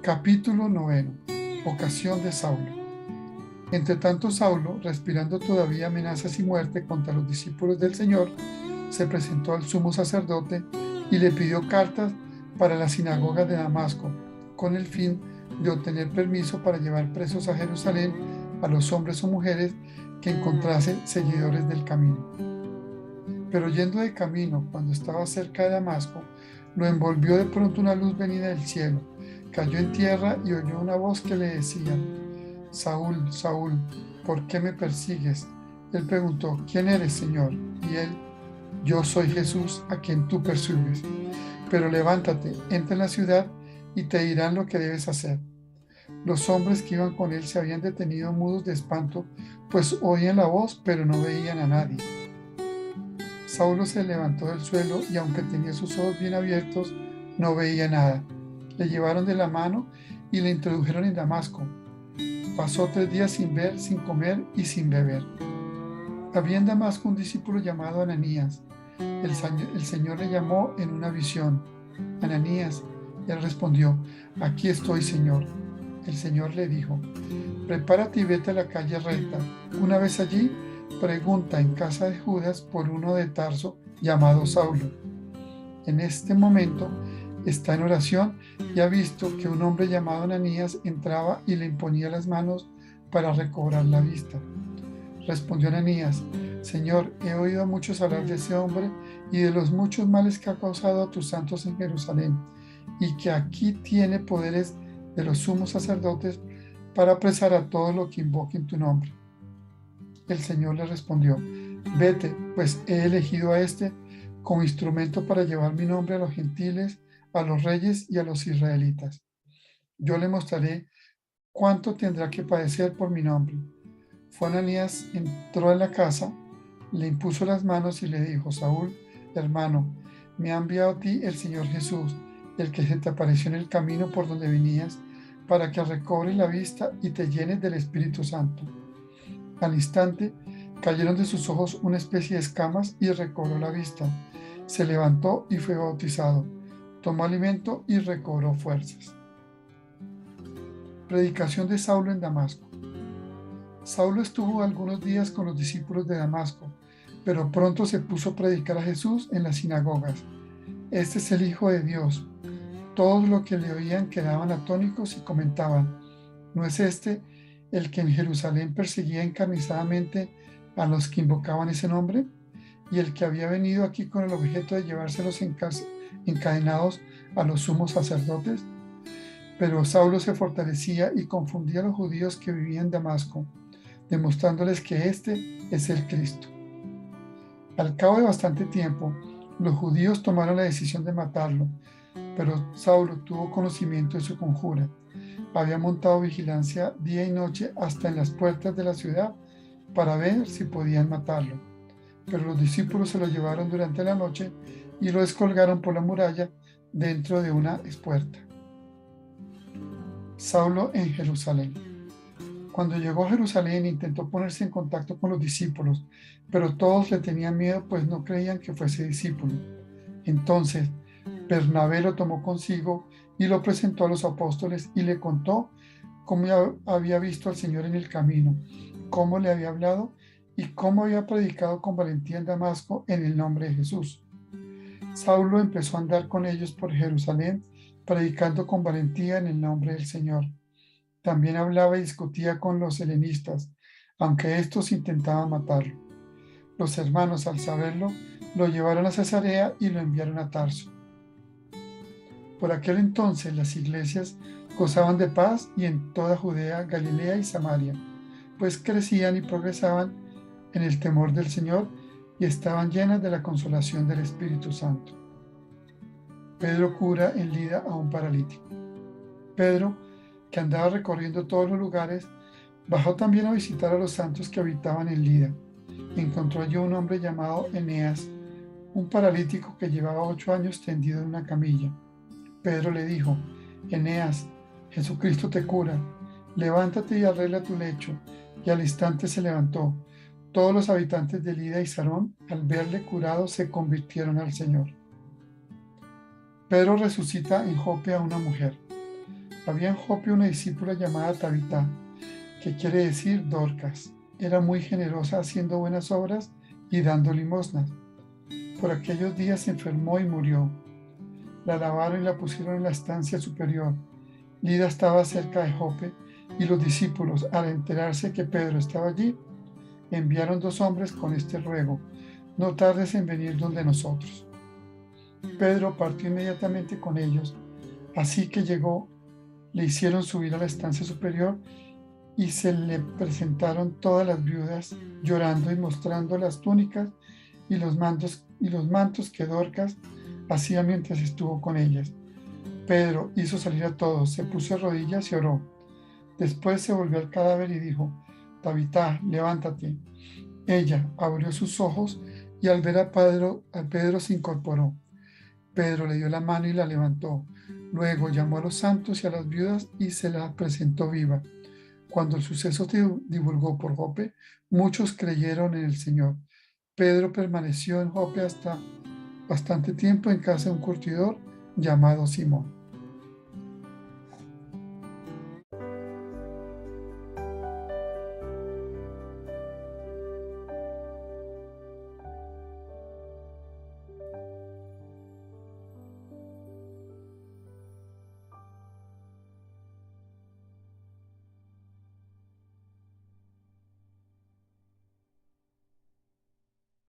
Capítulo 9. Vocación de Saulo. Entre tanto, Saulo, respirando todavía amenazas y muerte contra los discípulos del Señor, se presentó al sumo sacerdote y le pidió cartas para la sinagoga de Damasco, con el fin de obtener permiso para llevar presos a Jerusalén a los hombres o mujeres que encontrase seguidores del camino. Pero yendo de camino, cuando estaba cerca de Damasco, lo envolvió de pronto una luz venida del cielo. Cayó en tierra y oyó una voz que le decía: Saúl, Saúl, ¿por qué me persigues? Él preguntó: ¿Quién eres, Señor? Y él: Yo soy Jesús, a quien tú persigues. Pero levántate, entra en la ciudad y te dirán lo que debes hacer. Los hombres que iban con él se habían detenido mudos de espanto, pues oían la voz, pero no veían a nadie. Saulo se levantó del suelo y aunque tenía sus ojos bien abiertos, no veía nada. Le llevaron de la mano y le introdujeron en Damasco. Pasó 3 días sin ver, sin comer y sin beber. Había en Damasco un discípulo llamado Ananías. El Señor le llamó en una visión: Ananías. Él respondió: Aquí estoy, Señor. El Señor le dijo: Prepárate y vete a la calle recta. Una vez allí, pregunta en casa de Judas por uno de Tarso llamado Saulo. En este momento está en oración y ha visto que un hombre llamado Ananías entraba y le imponía las manos para recobrar la vista. Respondió Ananías: Señor, he oído a muchos hablar de ese hombre y de los muchos males que ha causado a tus santos en Jerusalén, y que aquí tiene poderes de los sumos sacerdotes para apresar a todo lo que invoque en tu nombre. El Señor le respondió: Vete, pues he elegido a este como instrumento para llevar mi nombre a los gentiles, a los reyes y a los israelitas. Yo le mostraré cuánto tendrá que padecer por mi nombre. Fue Ananías, entró en la casa, le impuso las manos y le dijo: Saúl, hermano, me ha enviado a ti el Señor Jesús, el que se te apareció en el camino por donde venías, para que recobres la vista y te llenes del Espíritu Santo. Al instante cayeron de sus ojos una especie de escamas y recobró la vista. Se levantó y fue bautizado. Tomó alimento y recobró fuerzas. Predicación de Saulo en Damasco. Saulo estuvo algunos días con los discípulos de Damasco, pero pronto se puso a predicar a Jesús en las sinagogas. Este es el Hijo de Dios. Todos los que le oían quedaban atónitos y comentaban: ¿no es este el que en Jerusalén perseguía encarnizadamente a los que invocaban ese nombre? Y el que había venido aquí con el objeto de llevárselos encadenados a los sumos sacerdotes. Pero Saulo se fortalecía y confundía a los judíos que vivían en Damasco, demostrándoles que este es el Cristo. Al cabo de bastante tiempo, los judíos tomaron la decisión de matarlo, pero Saulo tuvo conocimiento de su conjura. Había montado vigilancia día y noche hasta en las puertas de la ciudad para ver si podían matarlo. Pero los discípulos se lo llevaron durante la noche y lo descolgaron por la muralla dentro de una espuerta. Saulo en Jerusalén. Cuando llegó a Jerusalén intentó ponerse en contacto con los discípulos, pero todos le tenían miedo, pues no creían que fuese discípulo. Entonces Bernabé lo tomó consigo y lo presentó a los apóstoles y le contó cómo había visto al Señor en el camino, cómo le había hablado y cómo había predicado con valentía en Damasco en el nombre de Jesús. Saulo empezó a andar con ellos por Jerusalén, predicando con valentía en el nombre del Señor. También hablaba y discutía con los helenistas, aunque estos intentaban matarlo. Los hermanos, al saberlo, lo llevaron a Cesarea y lo enviaron a Tarso. Por aquel entonces las iglesias gozaban de paz y en toda Judea, Galilea y Samaria, pues crecían y progresaban en el temor del Señor y estaban llenas de la consolación del Espíritu Santo. Pedro cura en Lida a un paralítico. Pedro, que andaba recorriendo todos los lugares, bajó también a visitar a los santos que habitaban en Lida. Encontró allí un hombre llamado Eneas, un paralítico que llevaba 8 años tendido en una camilla. Pedro le dijo: Eneas, Jesucristo te cura, levántate y arregla tu lecho. Y al instante se levantó. Todos los habitantes de Lida y Sarón, al verle curado, se convirtieron al Señor. Pedro resucita en Jope a una mujer. Había en Jope una discípula llamada Tabitá, que quiere decir Dorcas. Era muy generosa haciendo buenas obras y dando limosnas. Por aquellos días se enfermó y murió. La lavaron y la pusieron en la estancia superior. Lida estaba cerca de Jope y los discípulos, al enterarse que Pedro estaba allí, enviaron dos hombres con este ruego: no tardes en venir donde nosotros. Pedro partió inmediatamente con ellos. Así que llegó, le hicieron subir a la estancia superior y se le presentaron todas las viudas llorando y mostrando las túnicas y los mantos que Dorcas hacía mientras estuvo con ellas. Pedro hizo salir a todos, se puso de rodillas y oró. Después se volvió al cadáver y dijo: Tabitá, levántate. Ella abrió sus ojos y al ver a Pedro se incorporó. Pedro le dio la mano y la levantó. Luego llamó a los santos y a las viudas y se la presentó viva. Cuando el suceso se divulgó por Jope, muchos creyeron en el Señor. Pedro permaneció en Jope hasta bastante tiempo en casa de un curtidor llamado Simón.